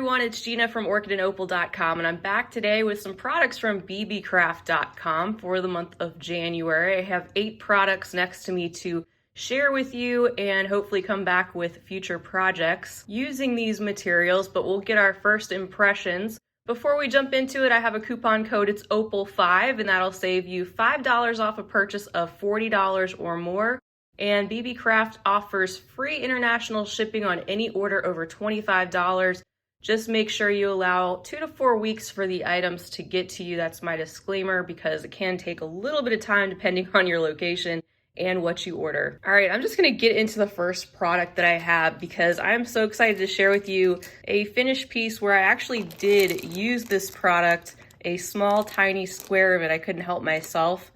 everyone, it's Gina from orchidandopal.com, and I'm back today with some products from beebeecraft.com for the month of January. I have 8 products next to me to share with you and hopefully come back with future projects using these materials, but we'll get our first impressions. Before we jump into it, I have a coupon code. It's Opal5, and that'll save you $5 off a purchase of $40 or more. And Beebeecraft offers free international shipping on any order over $25. Just make sure you allow 2 to 4 weeks for the items to get to you. That's my disclaimer, because it can take a little bit of time depending on your location and what you order. All right, I'm just gonna get into the first product that I have because I'm so excited to share with you a finished piece where I actually did use this product, a small tiny square of it. I couldn't help myself.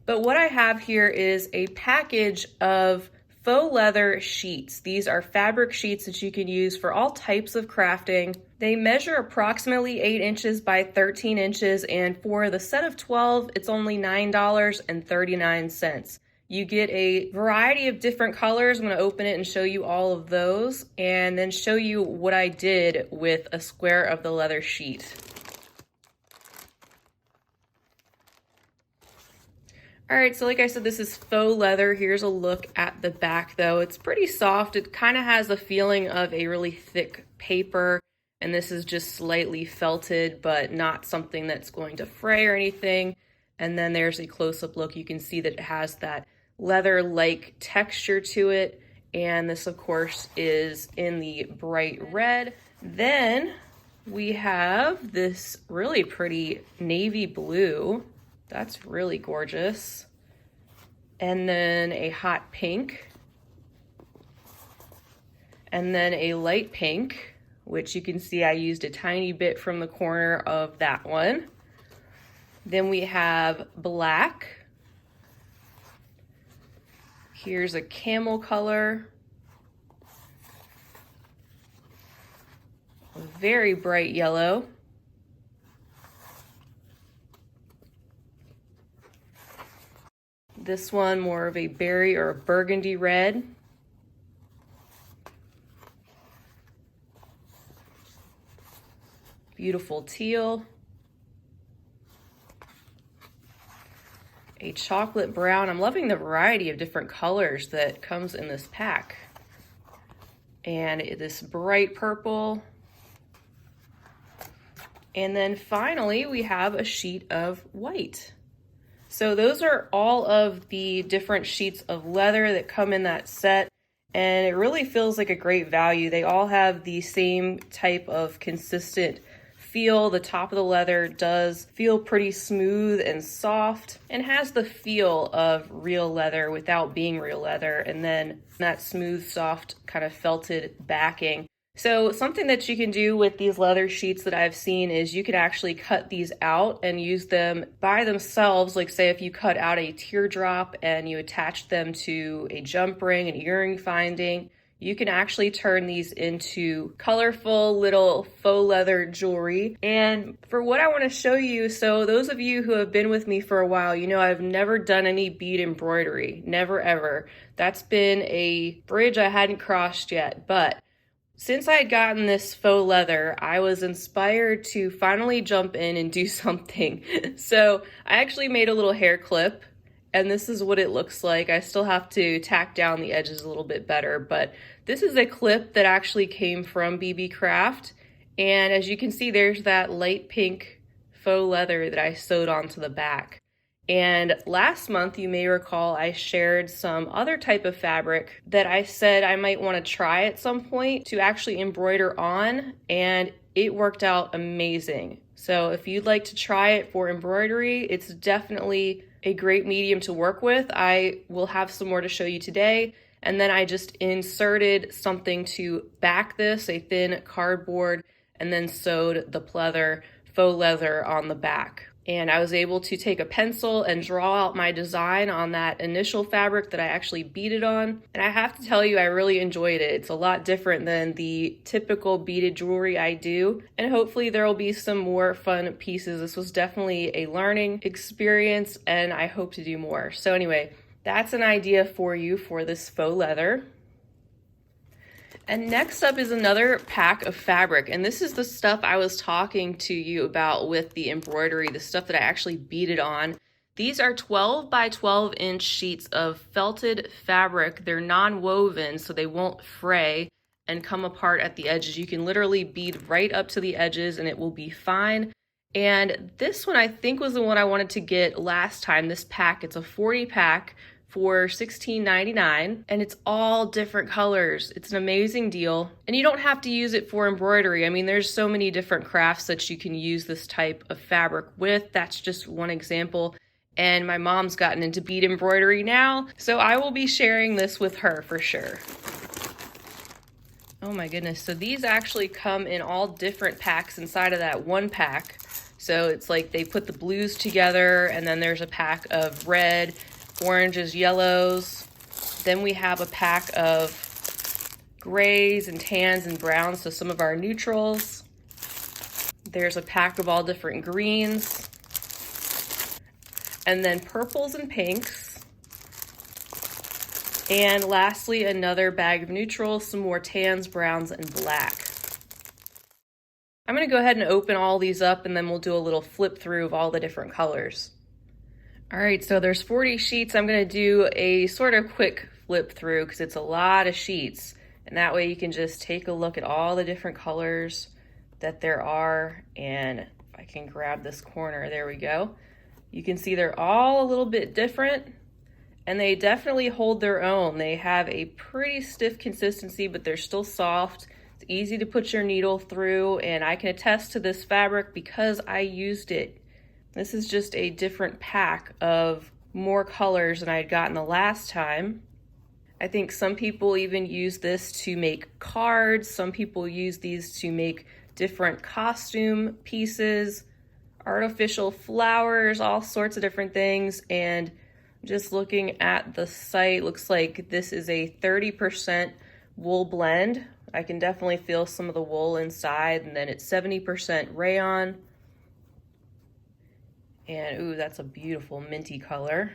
But what I have here is a package of faux leather sheets. These are fabric sheets that you can use for all types of crafting. They measure approximately 8 inches by 13 inches, and for the set of 12, it's only $9.39. You get a variety of different colors. I'm going to open it and show you all of those, and then show you what I did with a square of the leather sheet. All right, so like I said, this is faux leather. Here's a look at the back though. It's pretty soft. It kind of has a feeling of a really thick paper, and this is just slightly felted, but not something that's going to fray or anything. And then there's a close-up look. You can see that it has that leather-like texture to it. And this, of course, is in the bright red. Then we have this really pretty navy blue. That's really gorgeous. And then a hot pink. And then a light pink, which you can see I used a tiny bit from the corner of that one. Then we have black. Here's a camel color. A very bright yellow. This one more of a berry or a burgundy red. Beautiful teal. A chocolate brown. I'm loving the variety of different colors that comes in this pack. And this bright purple. And then finally we have a sheet of white. So those are all of the different sheets of leather that come in that set, and it really feels like a great value. They all have the same type of consistent feel. The top of the leather does feel pretty smooth and soft and has the feel of real leather without being real leather, and then that smooth, soft, kind of felted backing. So something that you can do with these leather sheets that I've seen is you can actually cut these out and use them by themselves. Like say if you cut out a teardrop and you attach them to a jump ring, an earring finding, you can actually turn these into colorful little faux leather jewelry. And for what I want to show you, so those of you who have been with me for a while, you know I've never done any bead embroidery, never ever. That's been a bridge I hadn't crossed yet, but since I had gotten this faux leather, I was inspired to finally jump in and do something. So I actually made a little hair clip, and this is what it looks like. I still have to tack down the edges a little bit better, but this is a clip that actually came from Beebeecraft. And as you can see, there's that light pink faux leather that I sewed onto the back. And last month, you may recall, I shared some other type of fabric that I said I might want to try at some point to actually embroider on, and it worked out amazing. So if you'd like to try it for embroidery, it's definitely a great medium to work with. I will have some more to show you today. And then I just inserted something to back this, a thin cardboard, and then sewed the pleather, faux leather on the back. And I was able to take a pencil and draw out my design on that initial fabric that I actually beaded on. And I have to tell you, I really enjoyed it. It's a lot different than the typical beaded jewelry I do. And hopefully there will be some more fun pieces. This was definitely a learning experience, and I hope to do more. So anyway, that's an idea for you for this faux leather. And next up is another pack of fabric. And this is the stuff I was talking to you about with the embroidery, the stuff that I actually beaded on. These are 12 by 12 inch sheets of felted fabric. They're non-woven, so they won't fray and come apart at the edges. You can literally bead right up to the edges and it will be fine. And this one I think was the one I wanted to get last time, this pack. It's a 40 pack for $16.99, and it's all different colors. It's an amazing deal, and you don't have to use it for embroidery. I mean, there's so many different crafts that you can use this type of fabric with. That's just one example, and my mom's gotten into bead embroidery now, so I will be sharing this with her for sure. Oh my goodness, so these actually come in all different packs inside of that one pack. So it's like they put the blues together, and then there's a pack of red, oranges, yellows. Then we have a pack of grays and tans and browns, so some of our neutrals. There's a pack of all different greens. And then purples and pinks. And lastly, another bag of neutrals, some more tans, browns, and black. I'm gonna go ahead and open all these up, and then we'll do a little flip through of all the different colors. All right, so there's 40 sheets. I'm gonna do a sort of quick flip through because it's a lot of sheets. And that way you can just take a look at all the different colors that there are. And if I can grab this corner, there we go. You can see they're all a little bit different, and they definitely hold their own. They have a pretty stiff consistency, but they're still soft. It's easy to put your needle through, and I can attest to this fabric because I used it. This is just a different pack of more colors than I had gotten the last time. I think some people even use this to make cards. Some people use these to make different costume pieces, artificial flowers, all sorts of different things. And just looking at the site, looks like this is a 30% wool blend. I can definitely feel some of the wool inside, and then it's 70% rayon. And ooh, that's a beautiful minty color.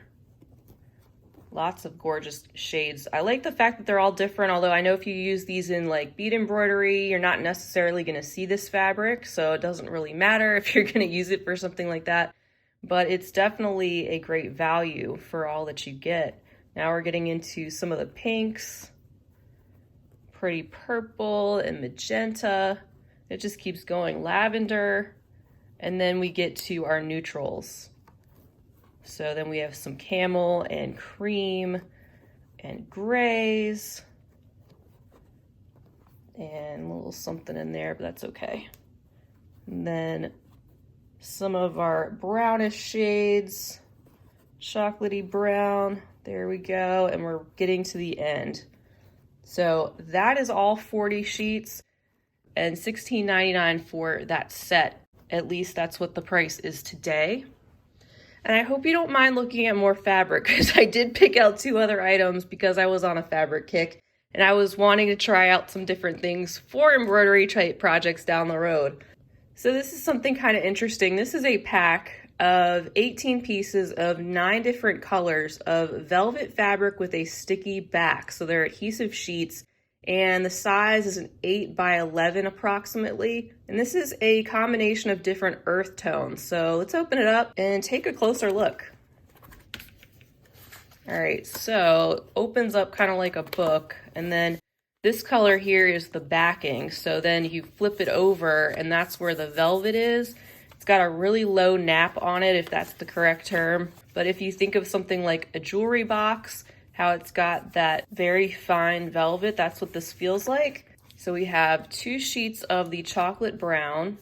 Lots of gorgeous shades. I like the fact that they're all different, although I know if you use these in like bead embroidery, you're not necessarily gonna see this fabric, so it doesn't really matter if you're gonna use it for something like that. But it's definitely a great value for all that you get. Now we're getting into some of the pinks. Pretty purple and magenta. It just keeps going. Lavender. And then we get to our neutrals. So then we have some camel and cream and grays and a little something in there, but that's okay. And then some of our brownish shades, chocolatey brown, there we go, and we're getting to the end. So that is all 40 sheets and $16.99 for that set. At least that's what the price is today. And I hope you don't mind looking at more fabric, because I did pick out 2 other items because I was on a fabric kick and I was wanting to try out some different things for embroidery type projects down the road. So this is something kind of interesting. This is a pack of 18 pieces of 9 different colors of velvet fabric with a sticky back. So they're adhesive sheets, and the size is an 8 by 11 approximately. And this is a combination of different earth tones. So let's open it up and take a closer look. All right, so opens up kind of like a book, and then this color here is the backing. So then you flip it over, and that's where the velvet is. It's got a really low nap on it, if that's the correct term. But if you think of something like a jewelry box, how it's got that very fine velvet, that's what this feels like. So we have 2 sheets of the chocolate brown,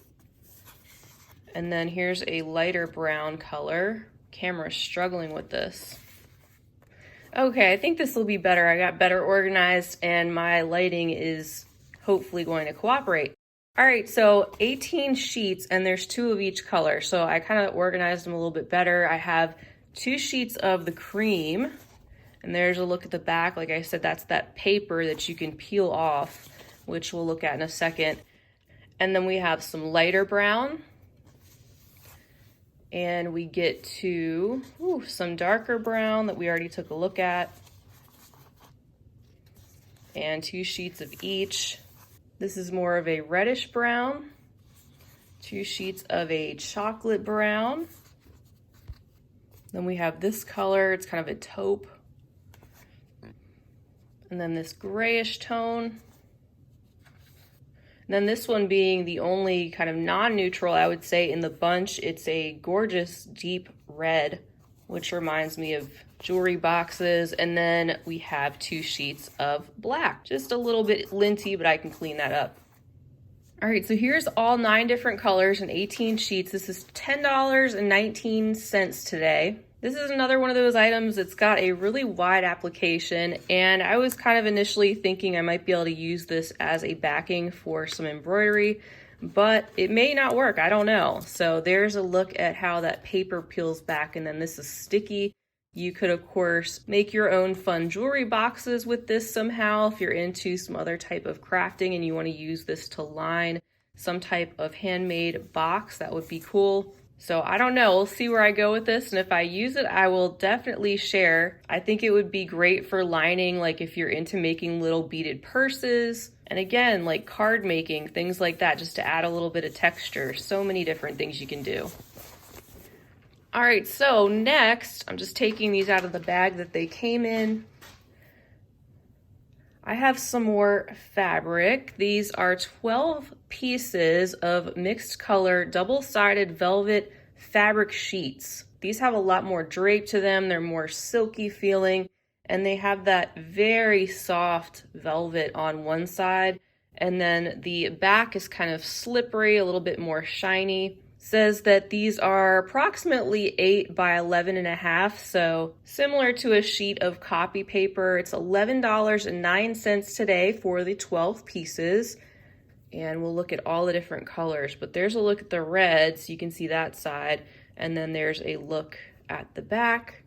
and then here's a lighter brown color. Camera's struggling with this. Okay, I think this will be better. I got better organized, and my lighting is hopefully going to cooperate. All right, so 18 sheets, and there's 2 of each color. So I kind of organized them a little bit better. I have 2 sheets of the cream. And there's a look at the back. Like I said, that's that paper that you can peel off, which we'll look at in a second. And then we have some lighter brown. And we get to some darker brown that we already took a look at. and 2 sheets of each. This is more of a reddish brown, 2 sheets of a chocolate brown. Then we have this color, it's kind of a taupe. And then this grayish tone. And then this one being the only kind of non-neutral, I would say, in the bunch. It's a gorgeous deep red, which reminds me of jewelry boxes. And then we have 2 sheets of black. Just a little bit linty, but I can clean that up. All right, so here's all 9 different colors and 18 sheets. This is $10.19 today. This is another one of those items that's got a really wide application, and I was kind of initially thinking I might be able to use this as a backing for some embroidery, but it may not work, I don't know. So there's a look at how that paper peels back, and then this is sticky. You could, of course, make your own fun jewelry boxes with this somehow if you're into some other type of crafting and you want to use this to line some type of handmade box. That would be cool. So I don't know, we'll see where I go with this, and if I use it, I will definitely share. I think it would be great for lining, like if you're into making little beaded purses, and again, like card making, things like that, just to add a little bit of texture. So many different things you can do. All right, so next, I'm just taking these out of the bag that they came in. I have some more fabric. These are 12 pieces of mixed color, double-sided velvet fabric sheets. These have a lot more drape to them. They're more silky feeling, and they have that very soft velvet on one side, and then the back is kind of slippery, a little bit more shiny. Says that these are approximately 8 by 11.5, so similar to a sheet of copy paper. It's $11.09 today for the 12 pieces, and we'll look at all the different colors. But there's a look at the reds, you can see that side, and then there's a look at the back.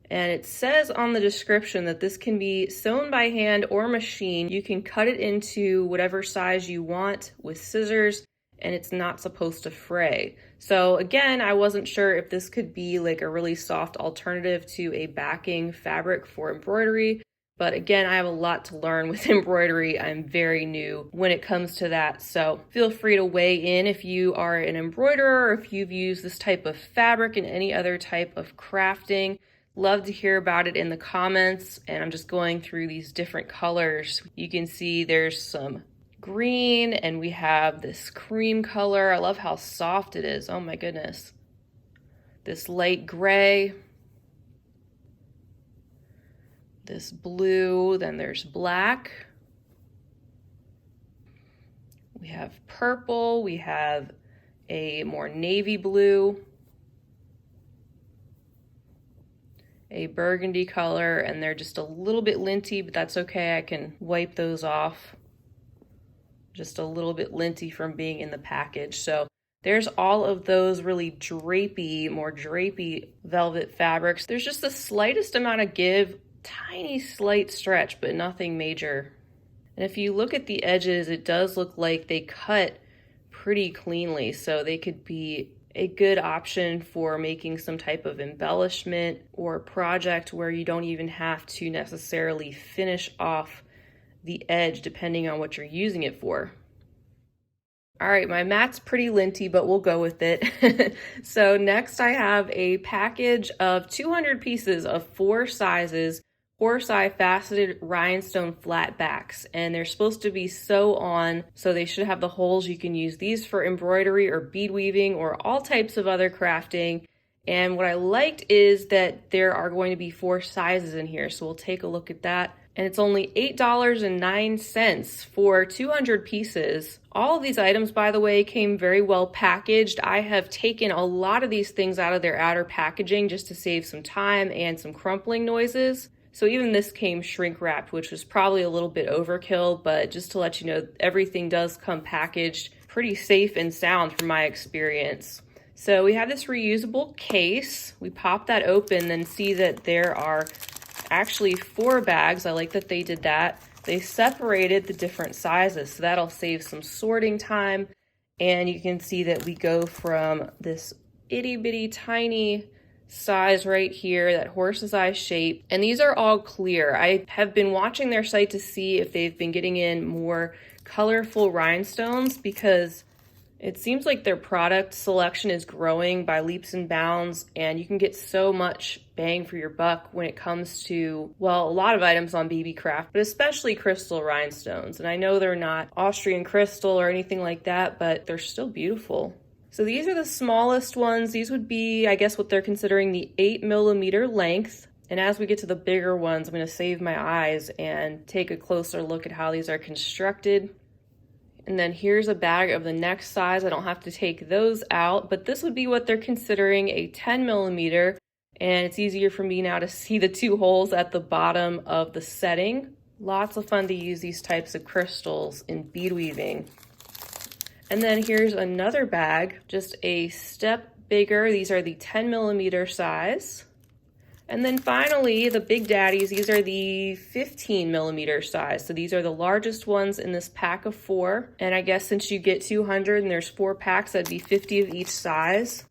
And it says on the description that this can be sewn by hand or machine. You can cut it into whatever size you want with scissors, and it's not supposed to fray. So again, I wasn't sure if this could be like a really soft alternative to a backing fabric for embroidery. But again, I have a lot to learn with embroidery. I'm very new when it comes to that. So feel free to weigh in if you are an embroiderer or if you've used this type of fabric in any other type of crafting. Love to hear about it in the comments. And I'm just going through these different colors. You can see there's some green, and we have this cream color. I love how soft it is. Oh my goodness. This light gray, this blue, then there's black. We have purple, we have a more navy blue, a burgundy color, and they're just a little bit linty, but that's okay. I can wipe those off. Just a little bit linty from being in the package. So there's all of those really drapey, more drapey velvet fabrics. There's just the slightest amount of give, tiny slight stretch, but nothing major. And if you look at the edges, it does look like they cut pretty cleanly. So they could be a good option for making some type of embellishment or project where you don't even have to necessarily finish off the edge depending on what you're using it for. All right, my mat's pretty linty, but we'll go with it. So next I have a package of 200 pieces of 4 sizes, horse-eye faceted rhinestone flatbacks, and they're supposed to be sew on, so they should have the holes. You can use these for embroidery or bead weaving or all types of other crafting. And what I liked is that there are going to be 4 sizes in here, so we'll take a look at that. And it's only $8.09 for 200 pieces. All of these items, by the way, came very well packaged. I have taken a lot of these things out of their outer packaging just to save some time and some crumpling noises. So even this came shrink wrapped, which was probably a little bit overkill, but just to let you know, everything does come packaged pretty safe and sound from my experience. So we have this reusable case. We pop that open and see that there are actually 4 bags. I like that they did that. They separated the different sizes, so that'll save some sorting time. And you can see that we go from this itty bitty tiny size right here, that horse's eye shape, and these are all clear. I have been watching their site to see if they've been getting in more colorful rhinestones, because it seems like their product selection is growing by leaps and bounds, and you can get so much bang for your buck when it comes to, well, a lot of items on Beebeecraft, but especially crystal rhinestones. And I know they're not Austrian crystal or anything like that, but they're still beautiful. So these are the smallest ones. These would be, I guess, what they're considering the 8mm length. And as we get to the bigger ones, I'm going to save my eyes and take a closer look at how these are constructed. And then here's a bag of the next size. I don't have to take those out, but this would be what they're considering a 10mm. And it's easier for me now to see the two holes at the bottom of the setting. Lots of fun to use these types of crystals in bead weaving. And then here's another bag, just a step bigger. These are the 10mm size. And then finally, the big daddies, these are the 15mm size. So these are the largest ones in this pack of 4. And I guess since you get 200 and there's 4 packs, that'd be 50 of each size.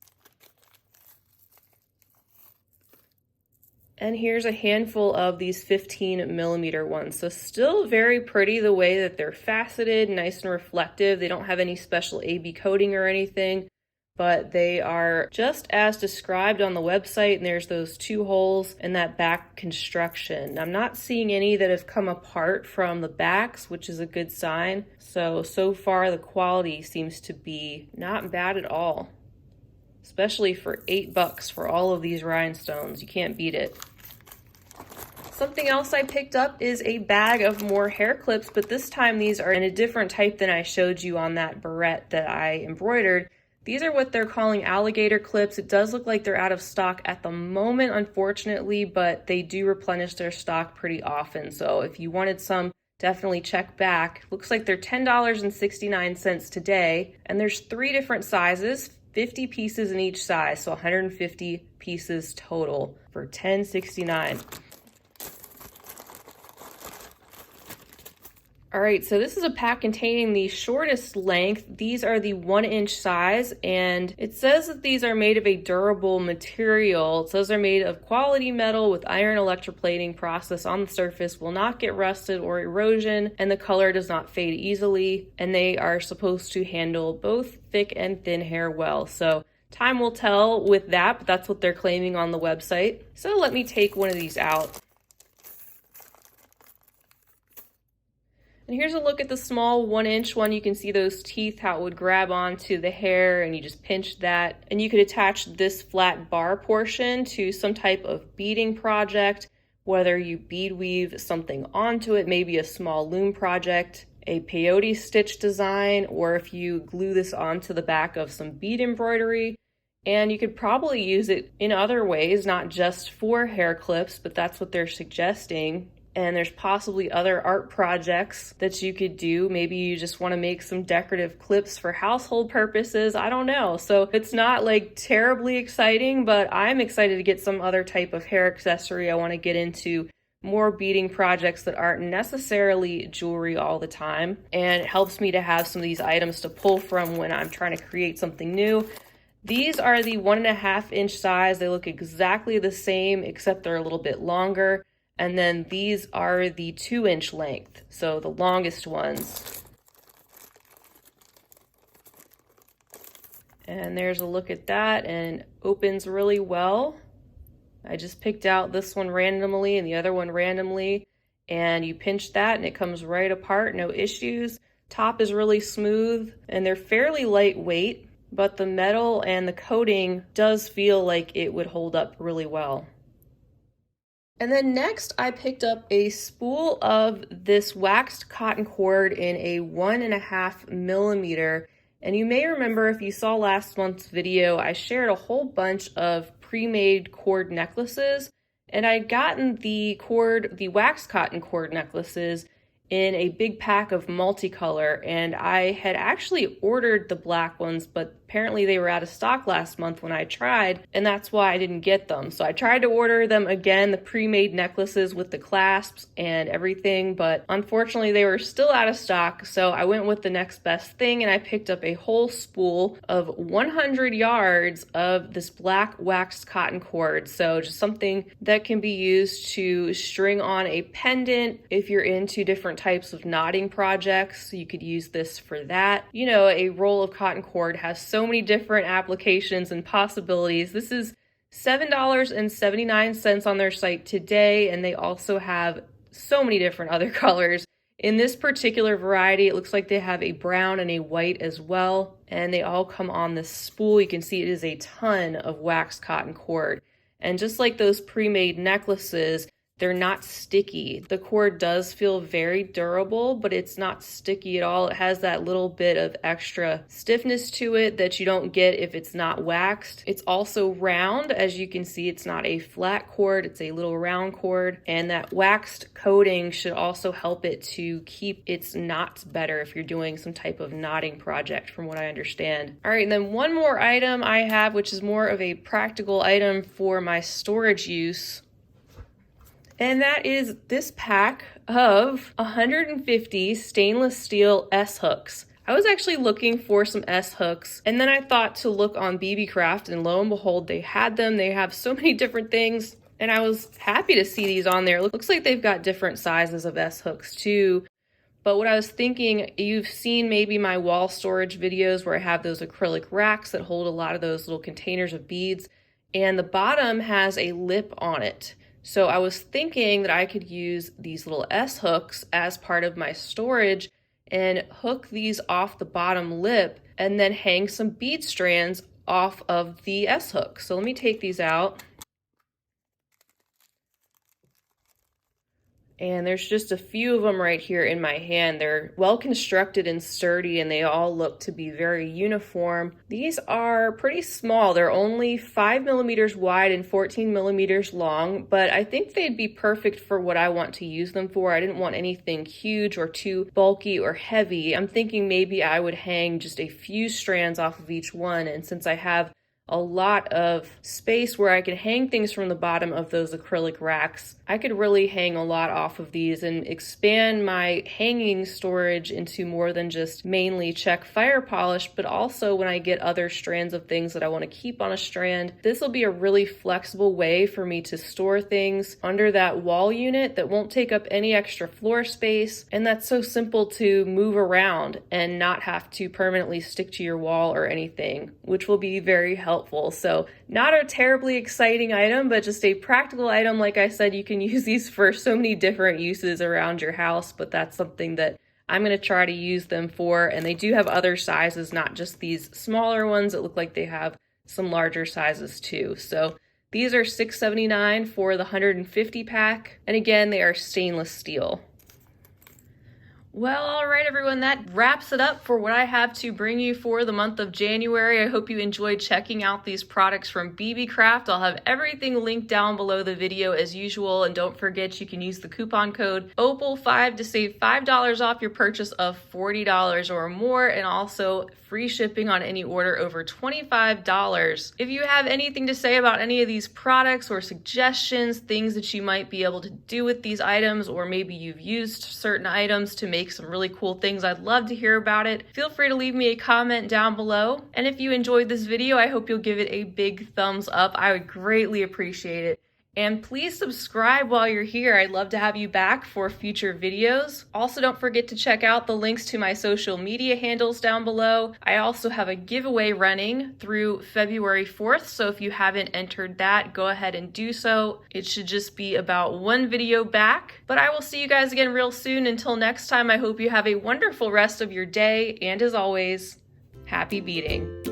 And here's a handful of these 15mm ones. So still very pretty the way that they're faceted, nice and reflective. They don't have any special AB coating or anything, but they are just as described on the website. And there's those 2 holes in that back construction. I'm not seeing any that have come apart from the backs, which is a good sign. So far the quality seems to be not bad at all. Especially for $8 for all of these rhinestones. You can't beat it. Something else I picked up is a bag of more hair clips, but this time these are in a different type than I showed you on that barrette that I embroidered. These are what they're calling alligator clips. It does look like they're out of stock at the moment, unfortunately, but they do replenish their stock pretty often. So if you wanted some, definitely check back. Looks like they're $10.69 today, and there's 3 different sizes. 50 pieces in each size, so 150 pieces total for $10.69. All right, so this is a pack containing the shortest length. These are the 1-inch size, and it says that these are made of a durable material. It says they're made of quality metal with iron electroplating process on the surface, will not get rusted or erosion, and the color does not fade easily, and they are supposed to handle both thick and thin hair well. So time will tell with that, but that's what they're claiming on the website. So let me take one of these out. And here's a look at the small 1-inch one. You can see those teeth, how it would grab onto the hair, and you just pinch that. And you could attach this flat bar portion to some type of beading project, whether you bead weave something onto it, maybe a small loom project, a peyote stitch design, or if you glue this onto the back of some bead embroidery. And you could probably use it in other ways, not just for hair clips, but that's what they're suggesting. And there's possibly other art projects that you could do. Maybe you just want to make some decorative clips for household purposes. I don't know. So it's not like terribly exciting, but I'm excited to get some other type of hair accessory. I want to get into more beading projects that aren't necessarily jewelry all the time. And it helps me to have some of these items to pull from when I'm trying to create something new. These are the 1.5-inch size. They look exactly the same, except they're a little bit longer. And then these are the 2-inch length, so the longest ones. And there's a look at that, and it opens really well. I just picked out this one randomly and the other one randomly, and you pinch that and it comes right apart, no issues. Top is really smooth, and they're fairly lightweight, but the metal and the coating does feel like it would hold up really well. And then next I picked up a spool of this waxed cotton cord in a 1.5mm. And you may remember, if you saw last month's video, I shared a whole bunch of pre-made cord necklaces, and I'd gotten the waxed cotton cord necklaces in a big pack of multicolor, and I had actually ordered the black ones, but apparently they were out of stock last month when I tried, and that's why I didn't get them. So I tried to order them again, the pre-made necklaces with the clasps and everything, but unfortunately they were still out of stock. So I went with the next best thing, and I picked up a whole spool of 100 yards of this black waxed cotton cord. So just something that can be used to string on a pendant if you're into different types of knotting projects. You could use this for that. You know, a roll of cotton cord has so many different applications and possibilities. This is $7.79 on their site today, and they also have so many different other colors. In this particular variety, it looks like they have a brown and a white as well, and they all come on this spool. You can see it is a ton of waxed cotton cord. And just like those pre-made necklaces, they're not sticky. The cord does feel very durable, but it's not sticky at all. It has that little bit of extra stiffness to it that you don't get if it's not waxed. It's also round. As you can see, it's not a flat cord, it's a little round cord. And that waxed coating should also help it to keep its knots better if you're doing some type of knotting project, from what I understand. All right, and then one more item I have, which is more of a practical item for my storage use. And that is this pack of 150 stainless steel S-hooks. I was actually looking for some S-hooks, and then I thought to look on Beebeecraft, and lo and behold, they had them. They have so many different things, and I was happy to see these on there. It looks like they've got different sizes of S-hooks too. But what I was thinking, you've seen maybe my wall storage videos where I have those acrylic racks that hold a lot of those little containers of beads, and the bottom has a lip on it. So I was thinking that I could use these little S-hooks as part of my storage and hook these off the bottom lip and then hang some bead strands off of the S-hook. So let me take these out. And there's just a few of them right here in my hand. They're well constructed and sturdy, and they all look to be very uniform. These are pretty small. They're only 5 millimeters wide and 14 millimeters long, but I think they'd be perfect for what I want to use them for. I didn't want anything huge or too bulky or heavy. I'm thinking maybe I would hang just a few strands off of each one, and since I have a lot of space where I can hang things from the bottom of those acrylic racks, I could really hang a lot off of these and expand my hanging storage into more than just mainly check fire polish, but also when I get other strands of things that I want to keep on a strand. This will be a really flexible way for me to store things under that wall unit that won't take up any extra floor space, and that's so simple to move around and not have to permanently stick to your wall or anything, which will be very helpful. So not a terribly exciting item, but just a practical item. Like I said, you can use these for so many different uses around your house, but that's something that I'm going to try to use them for. And they do have other sizes, not just these smaller ones. It look like they have some larger sizes too. So these are $6.79 for the 150 pack. And again, they are stainless steel. Well, all right, everyone, that wraps it up for what I have to bring you for the month of January. I hope you enjoyed checking out these products from Beebeecraft. I'll have everything linked down below the video as usual, and don't forget you can use the coupon code OPAL5 to save $5 off your purchase of $40 or more, and also free shipping on any order over $25. If you have anything to say about any of these products or suggestions, things that you might be able to do with these items, or maybe you've used certain items to make some really cool things, I'd love to hear about it. Feel free to leave me a comment down below. And if you enjoyed this video, I hope you'll give it a big thumbs up. I would greatly appreciate it. And please subscribe while you're here. I'd love to have you back for future videos. Also, don't forget to check out the links to my social media handles down below. I also have a giveaway running through February 4th, so if you haven't entered that, go ahead and do so. It should just be about one video back. But I will see you guys again real soon. Until next time, I hope you have a wonderful rest of your day, and as always, happy beading.